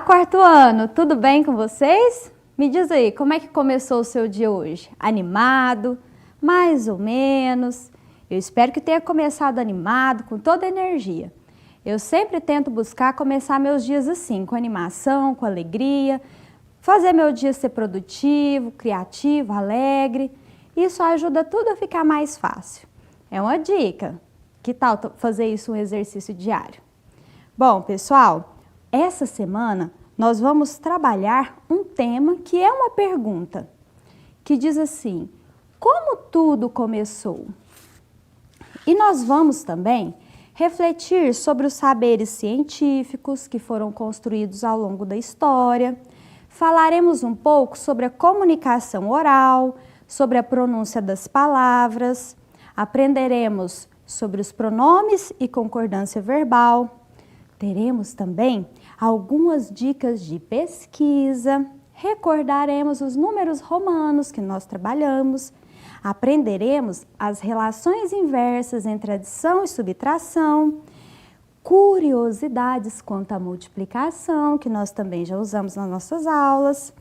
quarto ano, tudo bem com vocês? Me diz aí, como é que começou o seu dia hoje? Animado? Mais ou menos? Eu espero que tenha começado animado, com toda a energia. Eu sempre tento buscar começar meus dias assim, com animação, com alegria, fazer meu dia ser produtivo, criativo, alegre. Isso ajuda tudo a ficar mais fácil. É uma dica. Que tal fazer isso um exercício diário? Bom, pessoal, essa semana nós vamos trabalhar um tema que é uma pergunta, que diz assim: como tudo começou? E nós vamos também refletir sobre os saberes científicos que foram construídos ao longo da história. Falaremos um pouco sobre a comunicação oral, sobre a pronúncia das palavras, aprenderemos sobre os pronomes e concordância verbal. Teremos também algumas dicas de pesquisa, recordaremos os números romanos que nós trabalhamos, aprenderemos as relações inversas entre adição e subtração, curiosidades quanto à multiplicação, que nós também já usamos nas nossas aulas,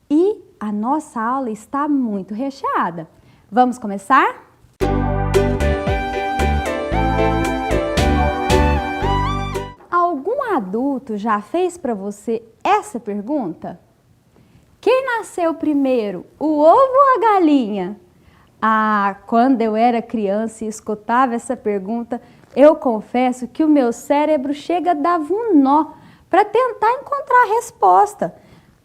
e a nossa aula está muito recheada. Vamos começar? Algum adulto já fez para você essa pergunta? Quem nasceu primeiro, o ovo ou a galinha? Ah, quando eu era criança e escutava essa pergunta, eu confesso que o meu cérebro chega a dar um nó para tentar encontrar a resposta.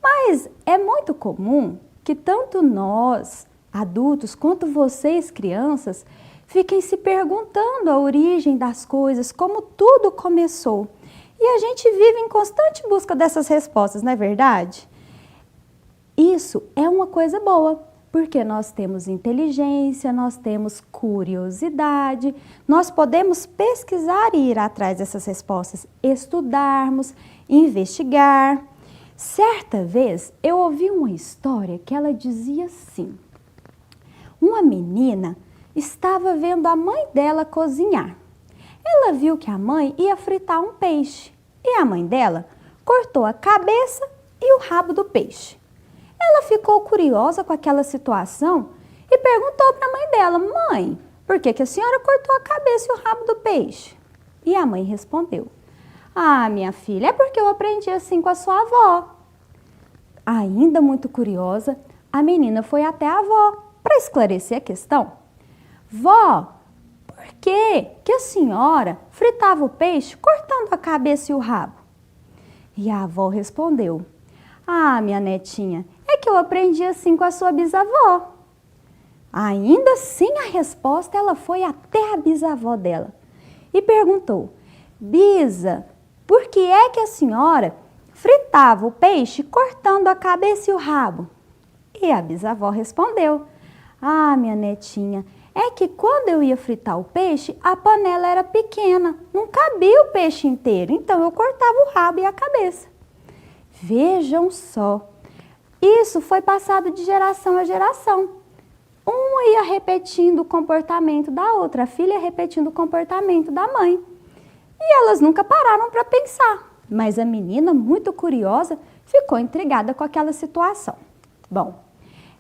Mas é muito comum que tanto nós, adultos, quanto vocês, crianças, fiquem se perguntando a origem das coisas, como tudo começou. E a gente vive em constante busca dessas respostas, não é verdade? Isso é uma coisa boa, porque nós temos inteligência, nós temos curiosidade, nós podemos pesquisar e ir atrás dessas respostas, estudarmos, investigar. Certa vez eu ouvi uma história que ela dizia assim: uma menina estava vendo a mãe dela cozinhar. Ela viu que a mãe ia fritar um peixe e a mãe dela cortou a cabeça e o rabo do peixe. Ela ficou curiosa com aquela situação e perguntou para a mãe dela: mãe, por que a senhora cortou a cabeça e o rabo do peixe? E a mãe respondeu: ah, minha filha, é porque eu aprendi assim com a sua avó. Ainda muito curiosa, a menina foi até a avó para esclarecer a questão. Vó, por que a senhora fritava o peixe cortando a cabeça e o rabo? E a avó respondeu: ah, minha netinha, é que eu aprendi assim com a sua bisavó. Ainda sem a resposta, ela foi até a bisavó dela e perguntou: Bisa, por que é que a senhora fritava o peixe cortando a cabeça e o rabo? E a bisavó respondeu: ah, minha netinha, é que quando eu ia fritar o peixe, a panela era pequena, não cabia o peixe inteiro, então eu cortava o rabo e a cabeça. Vejam só, isso foi passado de geração a geração. Uma ia repetindo o comportamento da outra, a filha repetindo o comportamento da mãe. E elas nunca pararam para pensar, mas a menina, muito curiosa, ficou intrigada com aquela situação. Bom,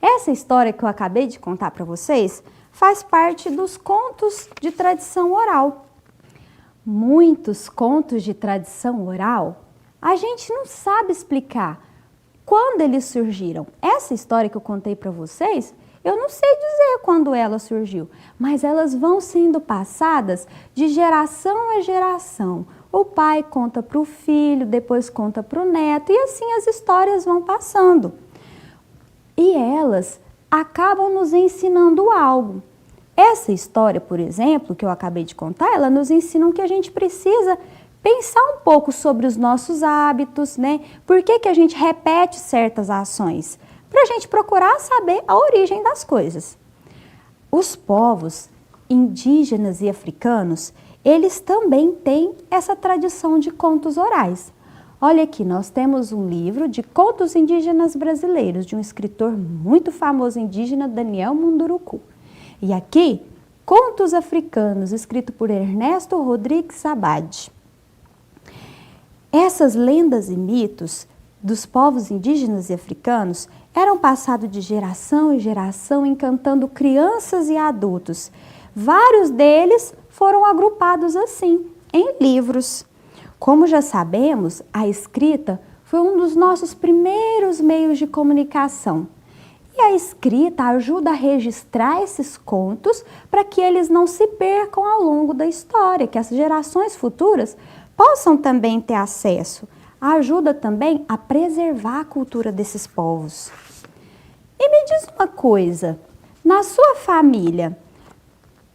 essa história que eu acabei de contar para vocês faz parte dos contos de tradição oral. Muitos contos de tradição oral, a gente não sabe explicar quando eles surgiram. Essa história que eu contei para vocês, eu não sei dizer quando ela surgiu, mas elas vão sendo passadas de geração a geração. O pai conta para o filho, depois conta para o neto, e assim as histórias vão passando. E elas acabam nos ensinando algo. Essa história, por exemplo, que eu acabei de contar, ela nos ensina que a gente precisa pensar um pouco sobre os nossos hábitos, né? Por que a gente repete certas ações? Para a gente procurar saber a origem das coisas. Os povos indígenas e africanos, eles também têm essa tradição de contos orais. Olha aqui, nós temos um livro de contos indígenas brasileiros, de um escritor muito famoso indígena, Daniel Munduruku. E aqui, Contos Africanos, escrito por Ernesto Rodrigues Abad. Essas lendas e mitos dos povos indígenas e africanos eram passados de geração em geração, encantando crianças e adultos. Vários deles foram agrupados assim, em livros. Como já sabemos, a escrita foi um dos nossos primeiros meios de comunicação. E a escrita ajuda a registrar esses contos para que eles não se percam ao longo da história, que as gerações futuras possam também ter acesso. Ajuda também a preservar a cultura desses povos. E me diz uma coisa, na sua família,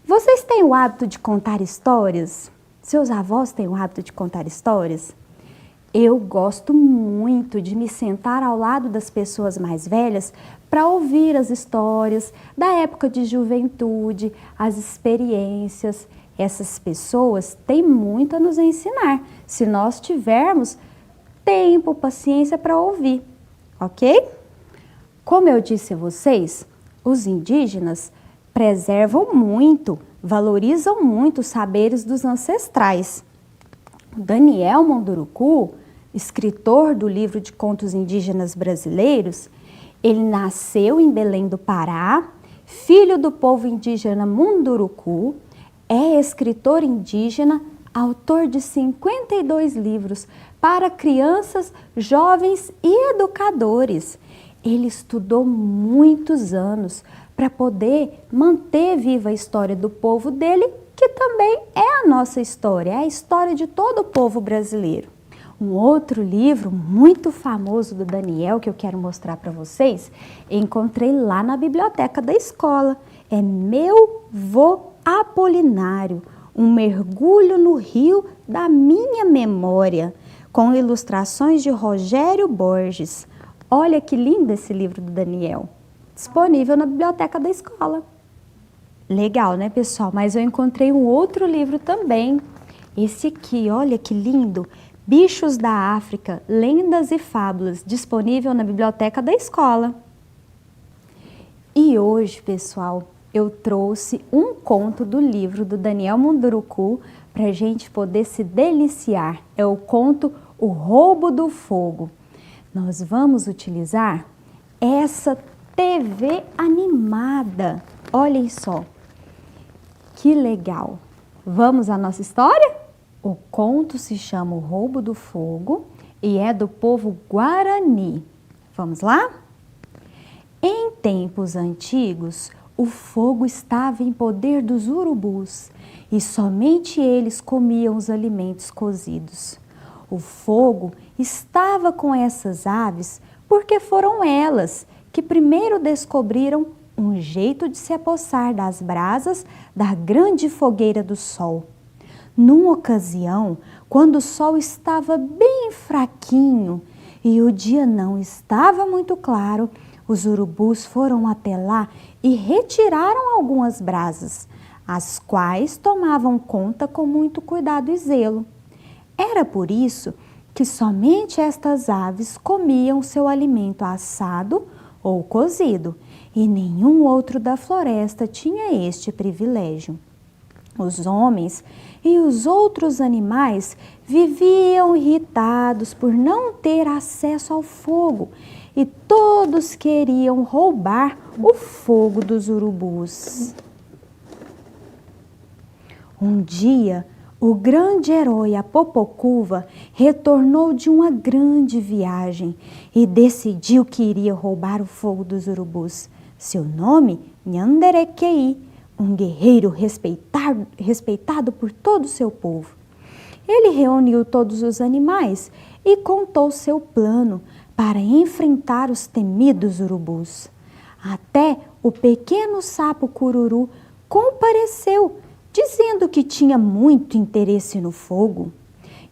vocês têm o hábito de contar histórias? Seus avós têm o hábito de contar histórias? Eu gosto muito de me sentar ao lado das pessoas mais velhas para ouvir as histórias da época de juventude, as experiências. Essas pessoas têm muito a nos ensinar, se nós tivermos tempo, paciência para ouvir, ok? Como eu disse a vocês, os indígenas preservam muito, valorizam muito os saberes dos ancestrais. Daniel Munduruku, escritor do livro de contos indígenas brasileiros, ele nasceu em Belém do Pará, filho do povo indígena Munduruku, é escritor indígena, autor de 52 livros para crianças, jovens e educadores. Ele estudou muitos anos para poder manter viva a história do povo dele, que também é a nossa história, é a história de todo o povo brasileiro. Um outro livro muito famoso do Daniel, que eu quero mostrar para vocês, encontrei lá na biblioteca da escola. É Meu Vô Apolinário, um mergulho no rio da minha memória, com ilustrações de Rogério Borges. Olha que lindo esse livro do Daniel, disponível na biblioteca da escola. Legal, né, pessoal? Mas eu encontrei um outro livro também. Esse aqui, olha que lindo. Bichos da África, Lendas e Fábulas, disponível na biblioteca da escola. E hoje, pessoal, eu trouxe um conto do livro do Daniel Munduruku para a gente poder se deliciar. É o conto O Roubo do Fogo. Nós vamos utilizar essa TV animada. Olhem só, que legal! Vamos à nossa história? O conto se chama O Roubo do Fogo e é do povo Guarani. Vamos lá? Em tempos antigos, o fogo estava em poder dos urubus e somente eles comiam os alimentos cozidos. O fogo estava com essas aves porque foram elas que primeiro descobriram um jeito de se apossar das brasas da grande fogueira do sol. Numa ocasião, quando o sol estava bem fraquinho e o dia não estava muito claro, os urubus foram até lá e retiraram algumas brasas, as quais tomavam conta com muito cuidado e zelo. Era por isso que somente estas aves comiam seu alimento assado ou cozido, e nenhum outro da floresta tinha este privilégio. Os homens e os outros animais viviam irritados por não ter acesso ao fogo e todos queriam roubar o fogo dos urubus. Um dia, o grande herói Apopocuva retornou de uma grande viagem e decidiu que iria roubar o fogo dos urubus. Seu nome, Nhanderekei, um guerreiro respeitado por todo o seu povo. Ele reuniu todos os animais e contou seu plano para enfrentar os temidos urubus. Até o pequeno sapo cururu compareceu, dizendo que tinha muito interesse no fogo.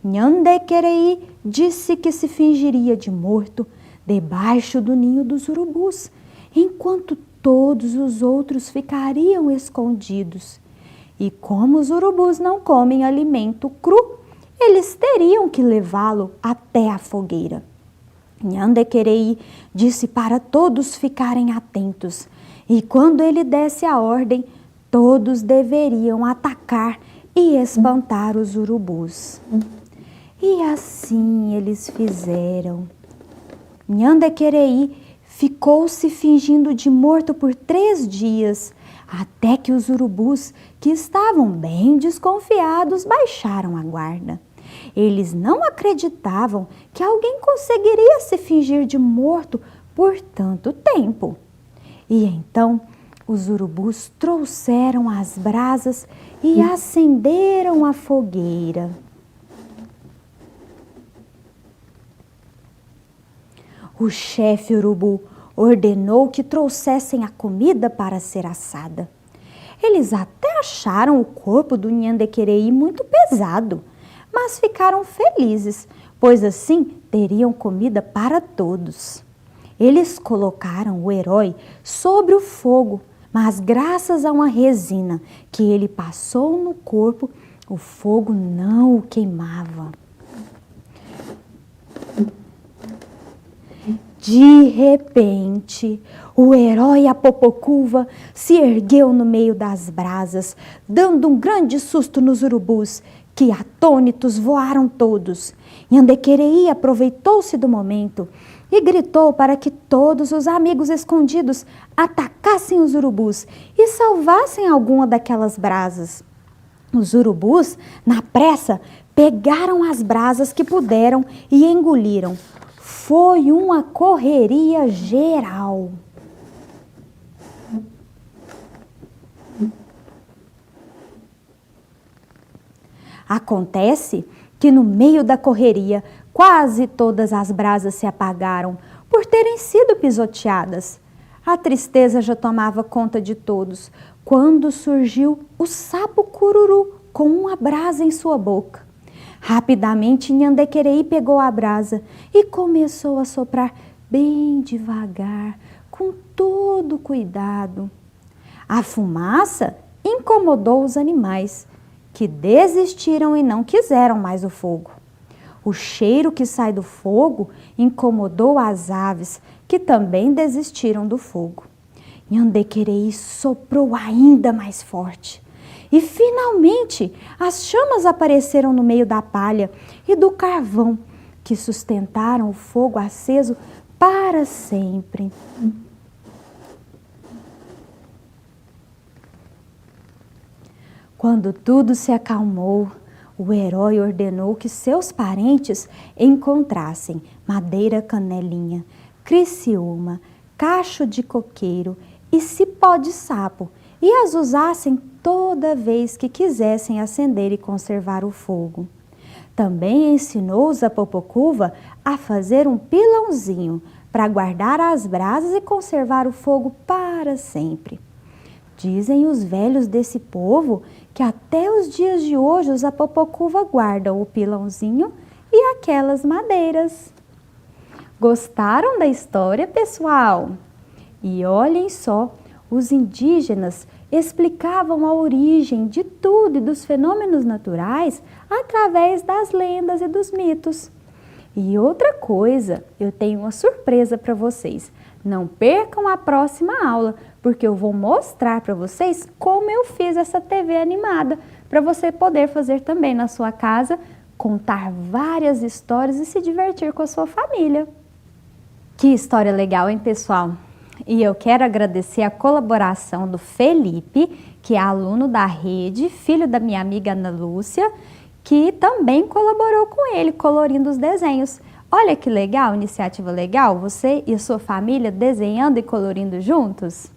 Nhandekerei disse que se fingiria de morto debaixo do ninho dos urubus, enquanto todos os outros ficariam escondidos. E como os urubus não comem alimento cru, eles teriam que levá-lo até a fogueira. Nhandekerei disse para todos ficarem atentos, e quando ele desse a ordem, todos deveriam atacar e espantar os urubus. E assim eles fizeram. Nhandequereí ficou se fingindo de morto por 3 dias, até que os urubus, que estavam bem desconfiados, baixaram a guarda. Eles não acreditavam que alguém conseguiria se fingir de morto por tanto tempo. E então os urubus trouxeram as brasas e acenderam a fogueira. O chefe urubu ordenou que trouxessem a comida para ser assada. Eles até acharam o corpo do Nhandequereí muito pesado, mas ficaram felizes, pois assim teriam comida para todos. Eles colocaram o herói sobre o fogo, mas graças a uma resina que ele passou no corpo, o fogo não o queimava. De repente, o herói Apopocuva se ergueu no meio das brasas, dando um grande susto nos urubus, que atônitos voaram todos. Nhandequereí aproveitou-se do momento e gritou para que todos os amigos escondidos atacassem os urubus e salvassem alguma daquelas brasas. Os urubus, na pressa, pegaram as brasas que puderam e engoliram. Foi uma correria geral. Acontece que no meio da correria, quase todas as brasas se apagaram por terem sido pisoteadas. A tristeza já tomava conta de todos, quando surgiu o sapo cururu com uma brasa em sua boca. Rapidamente, Nhandequereí pegou a brasa e começou a soprar bem devagar, com todo cuidado. A fumaça incomodou os animais, que desistiram e não quiseram mais o fogo. O cheiro que sai do fogo incomodou as aves, que também desistiram do fogo. Nhandequereí soprou ainda mais forte. E, finalmente, as chamas apareceram no meio da palha e do carvão, que sustentaram o fogo aceso para sempre. Quando tudo se acalmou, o herói ordenou que seus parentes encontrassem madeira canelinha, criciúma, cacho de coqueiro e cipó de sapo, e as usassem toda vez que quisessem acender e conservar o fogo. Também ensinou-os a Apopocuva a fazer um pilãozinho para guardar as brasas e conservar o fogo para sempre. Dizem os velhos desse povo que até os dias de hoje os Apopocuva guardam o pilãozinho e aquelas madeiras. Gostaram da história, pessoal? E olhem só, os indígenas explicavam a origem de tudo e dos fenômenos naturais através das lendas e dos mitos. E outra coisa, eu tenho uma surpresa para vocês. Não percam a próxima aula, porque eu vou mostrar para vocês como eu fiz essa TV animada, para você poder fazer também na sua casa, contar várias histórias e se divertir com a sua família. Que história legal, hein, pessoal? E eu quero agradecer a colaboração do Felipe, que é aluno da rede, filho da minha amiga Ana Lúcia, que também colaborou com ele, colorindo os desenhos. Olha que legal, iniciativa legal, você e a sua família desenhando e colorindo juntos?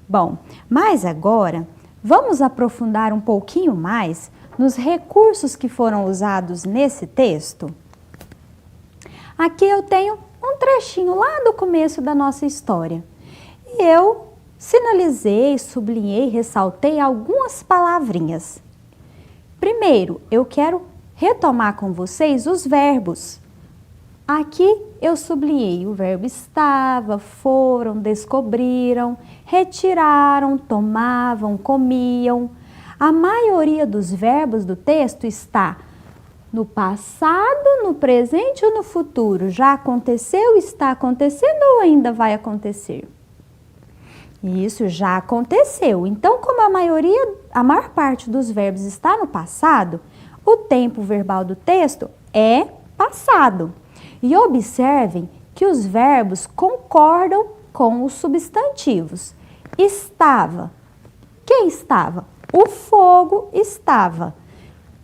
Bom, mas agora vamos aprofundar um pouquinho mais nos recursos que foram usados nesse texto? Aqui eu tenho um trechinho lá do começo da nossa história. E eu sinalizei, sublinhei, ressaltei algumas palavrinhas. Primeiro, eu quero retomar com vocês os verbos. Aqui eu sublinhei o verbo estava, foram, descobriram, retiraram, tomavam, comiam. A maioria dos verbos do texto está no passado, no presente ou no futuro. Já aconteceu, está acontecendo ou ainda vai acontecer? Isso já aconteceu. Então, como a maior parte dos verbos está no passado, o tempo verbal do texto é passado. E observem que os verbos concordam com os substantivos. Estava. Quem estava? O fogo estava.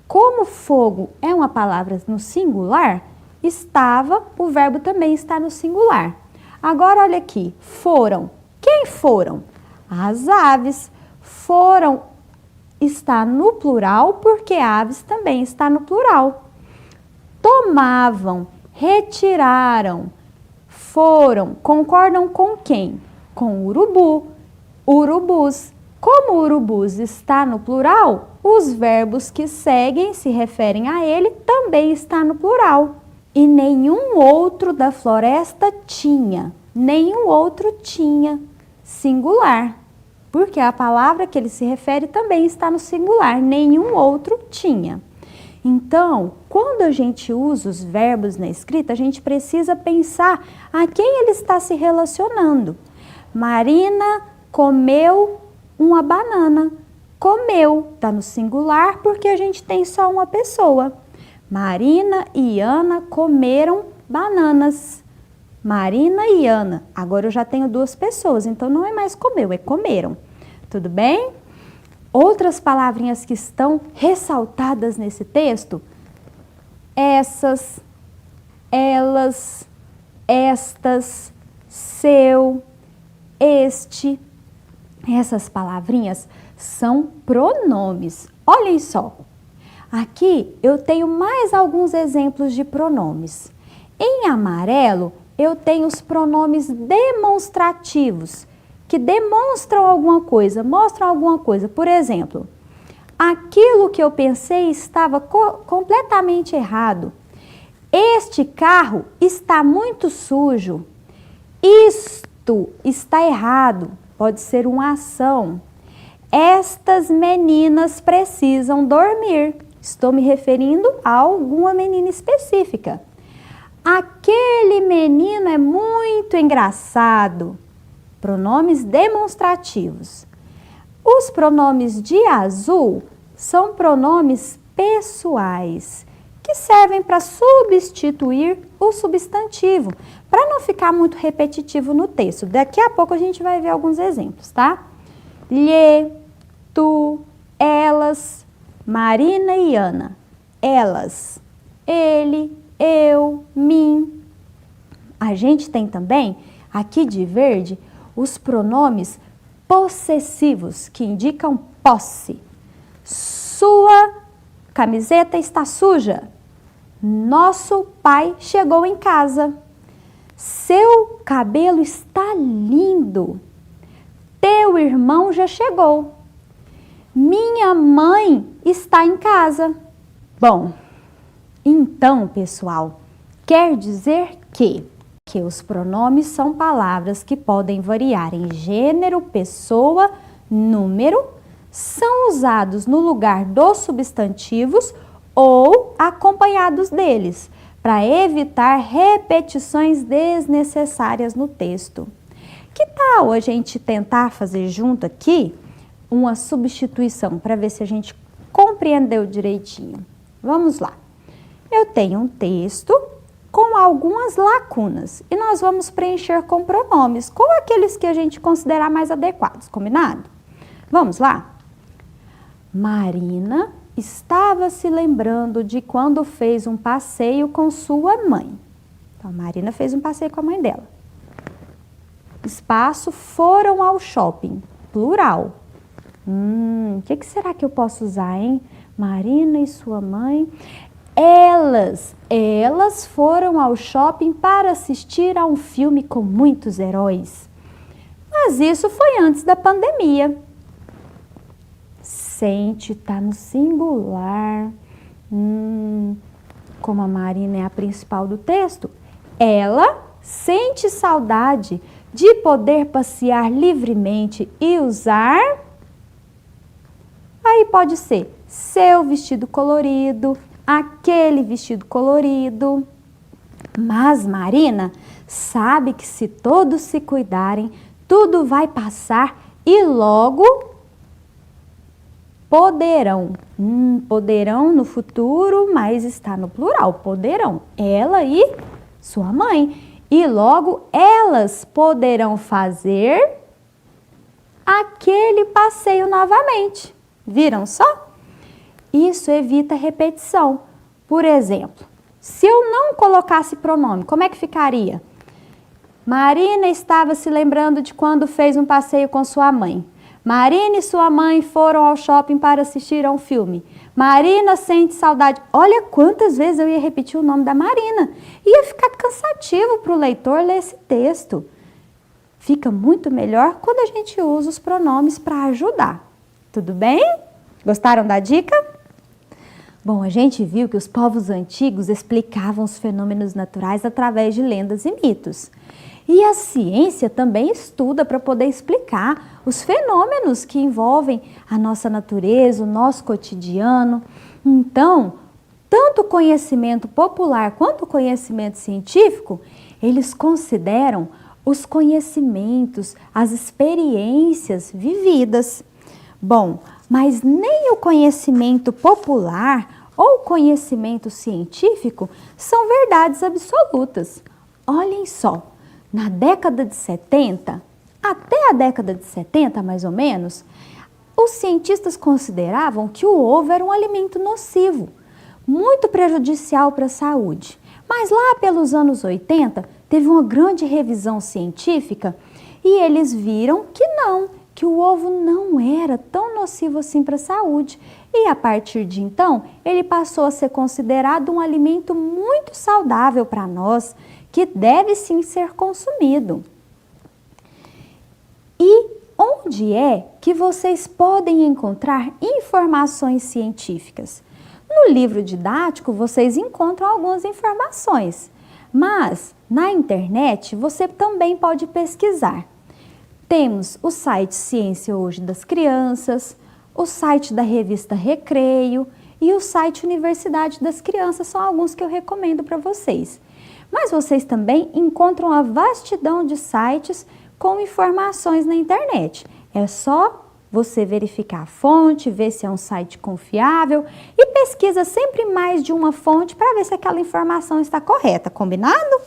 Como fogo é uma palavra no singular, estava, o verbo também está no singular. Agora, olha aqui, foram. Quem foram? As aves. Foram está no plural porque aves também está no plural. Tomavam, retiraram, foram, concordam com quem? Com o urubu, urubus. Como o urubus está no plural, os verbos que seguem se referem a ele também está no plural. E nenhum outro da floresta tinha, nenhum outro tinha, singular. Porque a palavra que ele se refere também está no singular, nenhum outro tinha. Então, quando a gente usa os verbos na escrita, a gente precisa pensar a quem ele está se relacionando. Marina comeu uma banana. Comeu, está no singular porque a gente tem só uma pessoa. Marina e Ana comeram bananas. Marina e Ana. Agora eu já tenho duas pessoas, então não é mais comeu, é comeram. Tudo bem? Outras palavrinhas que estão ressaltadas nesse texto, essas, elas, estas, seu, este. Essas palavrinhas são pronomes. Olhem só. Aqui eu tenho mais alguns exemplos de pronomes. Em amarelo, eu tenho os pronomes demonstrativos, que demonstram alguma coisa, mostram alguma coisa. Por exemplo, aquilo que eu pensei estava completamente errado. Este carro está muito sujo. Isto está errado. Pode ser uma ação. Estas meninas precisam dormir. Estou me referindo a alguma menina específica. Aquele menino é muito engraçado. Pronomes demonstrativos. Os pronomes de azul são pronomes pessoais, que servem para substituir o substantivo, para não ficar muito repetitivo no texto. Daqui a pouco a gente vai ver alguns exemplos, tá? Lhe, tu, elas, Marina e Ana. Elas, ele, eu, mim. A gente tem também, aqui de verde, os pronomes possessivos, que indicam posse. Sua camiseta está suja. Nosso pai chegou em casa. Seu cabelo está lindo. Teu irmão já chegou. Minha mãe está em casa. Bom, então, pessoal, quer dizer que os pronomes são palavras que podem variar em gênero, pessoa, número, são usados no lugar dos substantivos ou acompanhados deles, para evitar repetições desnecessárias no texto. Que tal a gente tentar fazer junto aqui uma substituição, para ver se a gente compreendeu direitinho? Vamos lá. Eu tenho um texto com algumas lacunas e nós vamos preencher com pronomes, com aqueles que a gente considerar mais adequados, combinado? Vamos lá? Marina estava se lembrando de quando fez um passeio com sua mãe. Então, Marina fez um passeio com a mãe dela. Espaço, foram ao shopping, plural. O que será que eu posso usar, hein? Marina e sua mãe. Elas foram ao shopping para assistir a um filme com muitos heróis. Mas isso foi antes da pandemia. Sente, tá no singular. Como a Marina é a principal do texto, ela sente saudade de poder passear livremente e usar. Aí pode ser seu vestido colorido, aquele vestido colorido. Mas Marina sabe que se todos se cuidarem, tudo vai passar e logo Poderão. Poderão no futuro, mas está no plural. Poderão. Ela e sua mãe. E logo, elas poderão fazer aquele passeio novamente. Viram só? Isso evita repetição. Por exemplo, se eu não colocasse pronome, como é que ficaria? Marina estava se lembrando de quando fez um passeio com sua mãe. Marina e sua mãe foram ao shopping para assistir a um filme. Marina sente saudade. Olha quantas vezes eu ia repetir o nome da Marina. Ia ficar cansativo para o leitor ler esse texto. Fica muito melhor quando a gente usa os pronomes para ajudar. Tudo bem? Gostaram da dica? Bom, a gente viu que os povos antigos explicavam os fenômenos naturais através de lendas e mitos. E a ciência também estuda para poder explicar os fenômenos que envolvem a nossa natureza, o nosso cotidiano. Então, tanto o conhecimento popular quanto o conhecimento científico, eles consideram os conhecimentos, as experiências vividas. Bom, mas nem o conhecimento popular ou o conhecimento científico são verdades absolutas. Olhem só. Na década de 70, até a década de 70 mais ou menos, os cientistas consideravam que o ovo era um alimento nocivo, muito prejudicial para a saúde. Mas lá pelos anos 80, teve uma grande revisão científica e eles viram que não, que o ovo não era tão nocivo assim para a saúde. E a partir de então, ele passou a ser considerado um alimento muito saudável para nós, que deve sim ser consumido. E onde é que vocês podem encontrar informações científicas? No livro didático vocês encontram algumas informações, mas na internet você também pode pesquisar. Temos o site Ciência Hoje das Crianças, o site da revista Recreio e o site Universidade das Crianças, são alguns que eu recomendo para vocês. Mas vocês também encontram a vastidão de sites com informações na internet. É só você verificar a fonte, ver se é um site confiável e pesquisa sempre mais de uma fonte para ver se aquela informação está correta, combinado?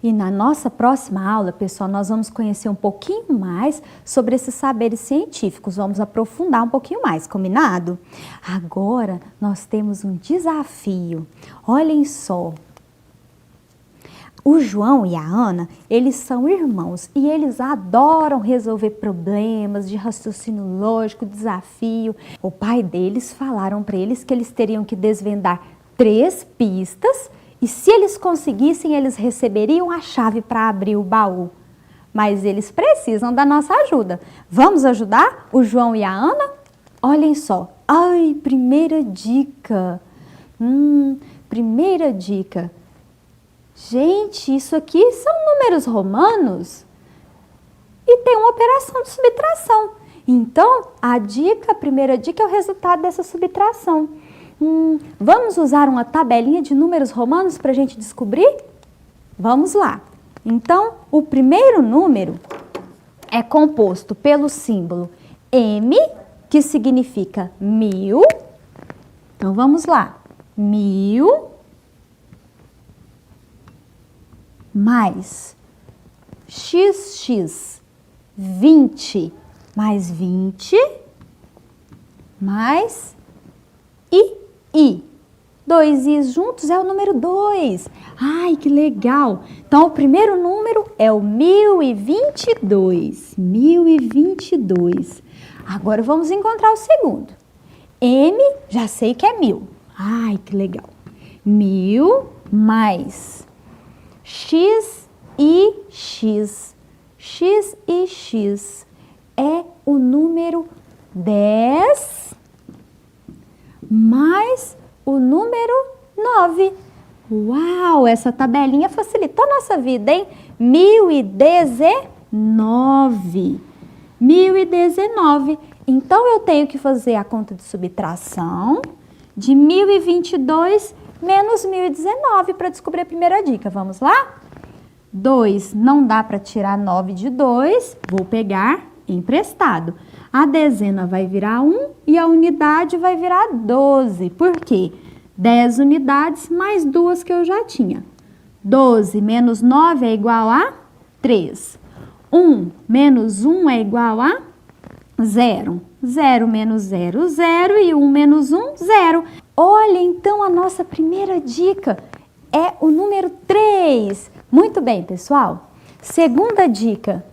E na nossa próxima aula, pessoal, nós vamos conhecer um pouquinho mais sobre esses saberes científicos, vamos aprofundar um pouquinho mais, combinado? Agora, nós temos um desafio, olhem só. O João e a Ana, eles são irmãos e eles adoram resolver problemas de raciocínio lógico, desafio. O pai deles falaram para eles que eles teriam que desvendar 3 pistas e se eles conseguissem, eles receberiam a chave para abrir o baú. Mas eles precisam da nossa ajuda. Vamos ajudar o João e a Ana? Olhem só. Ai, primeira dica. Primeira dica. Gente, isso aqui são números romanos e tem uma operação de subtração. Então, a primeira dica é o resultado dessa subtração. Vamos usar uma tabelinha de números romanos para a gente descobrir? Vamos lá. Então, o primeiro número é composto pelo símbolo M, que significa 1000. Então, vamos lá. 1000 mais XX, 20 mais 20 mais I. 2 I's juntos é o número 2. Ai, que legal! Então, o primeiro número é o 1022. 1022. Agora, vamos encontrar o segundo. M, já sei que é 1000. Ai, que legal. 1000 mais X e X. X e X é o número 10 mais o número 9. Uau, essa tabelinha facilitou a nossa vida, hein? 1019. 1019. Então, eu tenho que fazer a conta de subtração de 1022 menos 1019 para descobrir a primeira dica. Vamos lá? 2, não dá para tirar 9 de 2, vou pegar emprestado. A dezena vai virar 1 e a unidade vai virar 12. Por quê? 10 unidades mais 2 que eu já tinha. 12 menos 9 é igual a 3. 1 menos 1 é igual a 0. 0 menos 0, 0. E 1 menos 1, 0. Olha, então, a nossa primeira dica é o número 3. Muito bem, pessoal. Segunda dica.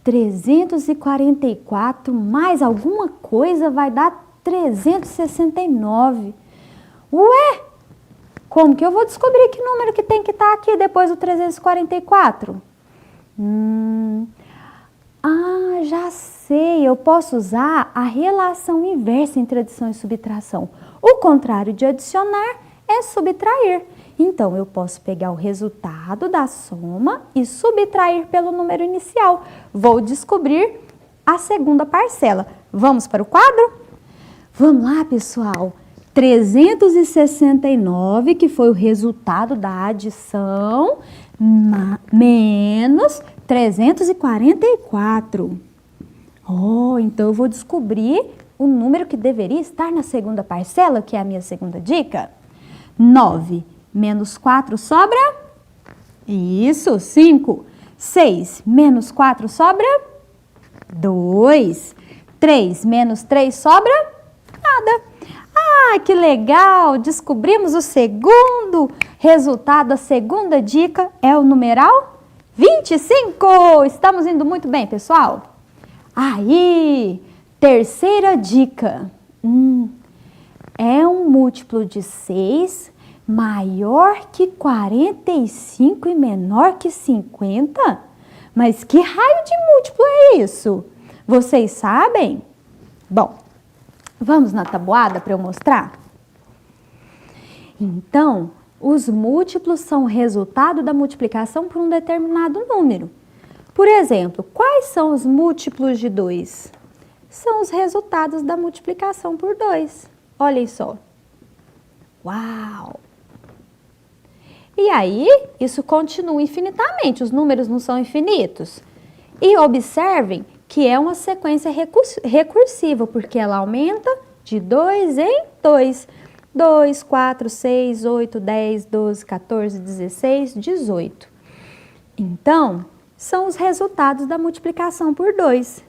344 mais alguma coisa vai dar 369. Ué? Como que eu vou descobrir que número que tem que estar aqui depois do 344? Já sei. Eu posso usar a relação inversa entre adição e subtração. O contrário de adicionar é subtrair. Então, eu posso pegar o resultado da soma e subtrair pelo número inicial. Vou descobrir a segunda parcela. Vamos para o quadro? Vamos lá, pessoal. 369, que foi o resultado da adição, menos 344. Então eu vou descobrir o número que deveria estar na segunda parcela, que é a minha segunda dica. 9 menos 4 sobra? Isso, 5. 6 menos 4 sobra? 2. 3 menos 3 sobra? Nada. Que legal! Descobrimos o segundo resultado, a segunda dica é o numeral 25. Estamos indo muito bem, pessoal? Aí, terceira dica. É um múltiplo de 6 maior que 45 e menor que 50? Mas que raio de múltiplo é isso? Vocês sabem? Bom, vamos na tabuada para eu mostrar? Então, os múltiplos são o resultado da multiplicação por um determinado número. Por exemplo, quais são os múltiplos de 2? São os resultados da multiplicação por 2. Olhem só. Uau! E aí, isso continua infinitamente, os números não são infinitos. E observem que é uma sequência recursiva, porque ela aumenta de 2 em 2. 2, 4, 6, 8, 10, 12, 14, 16, 18. Então, são os resultados da multiplicação por 2.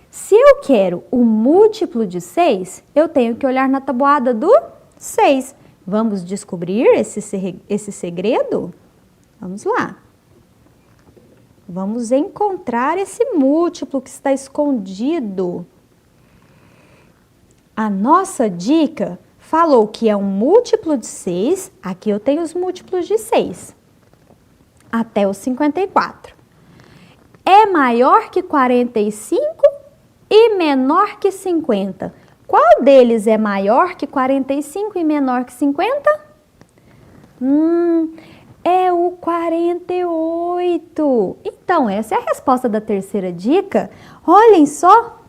Se eu quero o múltiplo de 6, eu tenho que olhar na tabuada do 6. Vamos descobrir esse segredo? Vamos lá. Vamos encontrar esse múltiplo que está escondido. A nossa dica falou que é um múltiplo de 6. Aqui eu tenho os múltiplos de 6. Até o 54. É maior que 45 e menor que 50. Qual deles é maior que 45 e menor que 50? É o 48. Então, essa é a resposta da terceira dica. Olhem só.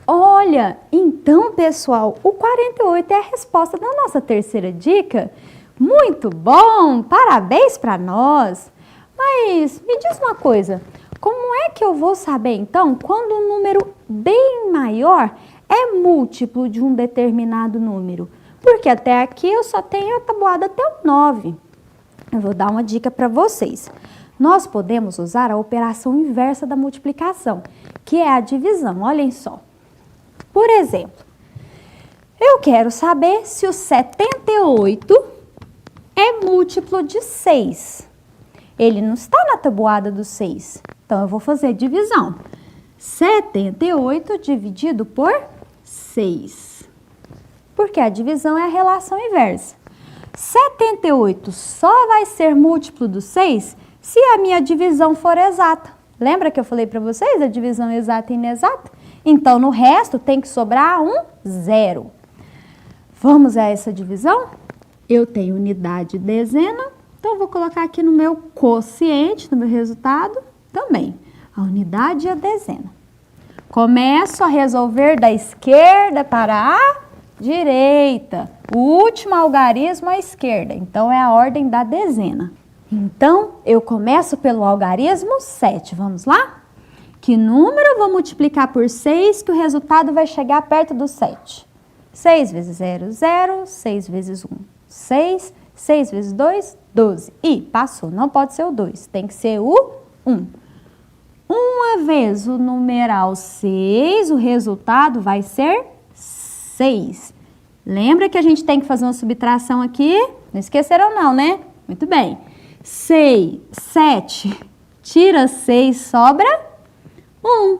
Olha, então, pessoal, o 48 é a resposta da nossa terceira dica. Muito bom! Parabéns para nós! Mas me diz uma coisa, como é que eu vou saber, então, quando um número bem maior é múltiplo de um determinado número? Porque até aqui eu só tenho a tabuada até o 9. Eu vou dar uma dica para vocês. Nós podemos usar a operação inversa da multiplicação, que é a divisão. Olhem só. Por exemplo, eu quero saber se o 78 é múltiplo de 6. Ele não está na tabuada do 6. Então, eu vou fazer divisão. 78 dividido por 6. Porque a divisão é a relação inversa. 78 só vai ser múltiplo do 6 se a minha divisão for exata. Lembra que eu falei para vocês a divisão exata e inexata? Então, no resto tem que sobrar um 0. Vamos a essa divisão? Eu tenho unidade e dezena, então vou colocar aqui no meu quociente, no meu resultado, também a unidade e a dezena. Começo a resolver da esquerda para a direita. O último algarismo à esquerda, então é a ordem da dezena. Então, eu começo pelo algarismo 7, vamos lá? Que número eu vou multiplicar por 6 que o resultado vai chegar perto do 7? 6 vezes 0, 0. 6 vezes 1, 6. 6 vezes 2, 12. E passou, não pode ser o 2, tem que ser o 1. Uma vez o numeral 6, o resultado vai ser 6. Lembra que a gente tem que fazer uma subtração aqui? Não esqueceram não, né? Muito bem. 6, 7, tira 6, sobra 1.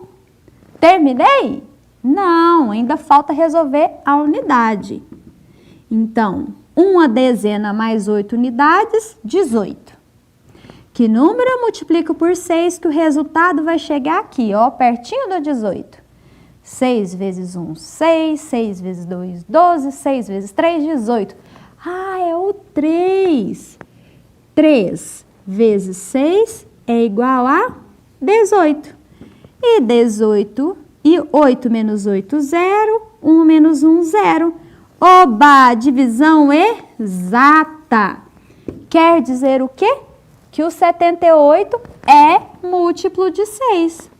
Terminei? Não, ainda falta resolver a unidade. Então, uma dezena mais 8 unidades, 18. Que número eu multiplico por 6 que o resultado vai chegar aqui, ó, pertinho do 18? 6 vezes 1, 6. 6 vezes 2, 12. 6 vezes 3, 18. Ah, é o 3. 3 vezes 6 é igual a 18. E 18 e 8 menos 8, 0. 1 menos 1, 0. Oba, divisão exata. Quer dizer o quê? Que o 78 é múltiplo de 6.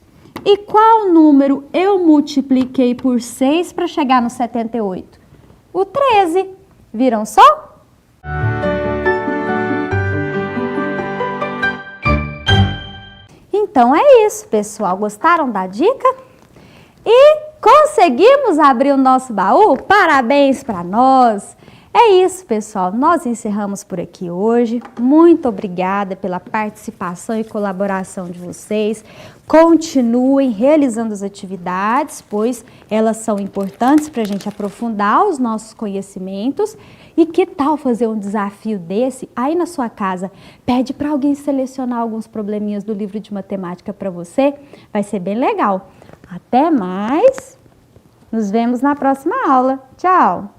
E qual número eu multipliquei por 6 para chegar no 78? O 13. Viram só? Então é isso, pessoal. Gostaram da dica? E conseguimos abrir o nosso baú? Parabéns para nós! É isso, pessoal. Nós encerramos por aqui hoje. Muito obrigada pela participação e colaboração de vocês. Continuem realizando as atividades, pois elas são importantes para a gente aprofundar os nossos conhecimentos. E que tal fazer um desafio desse aí na sua casa? Pede para alguém selecionar alguns probleminhas do livro de matemática para você. Vai ser bem legal. Até mais. Nos vemos na próxima aula. Tchau!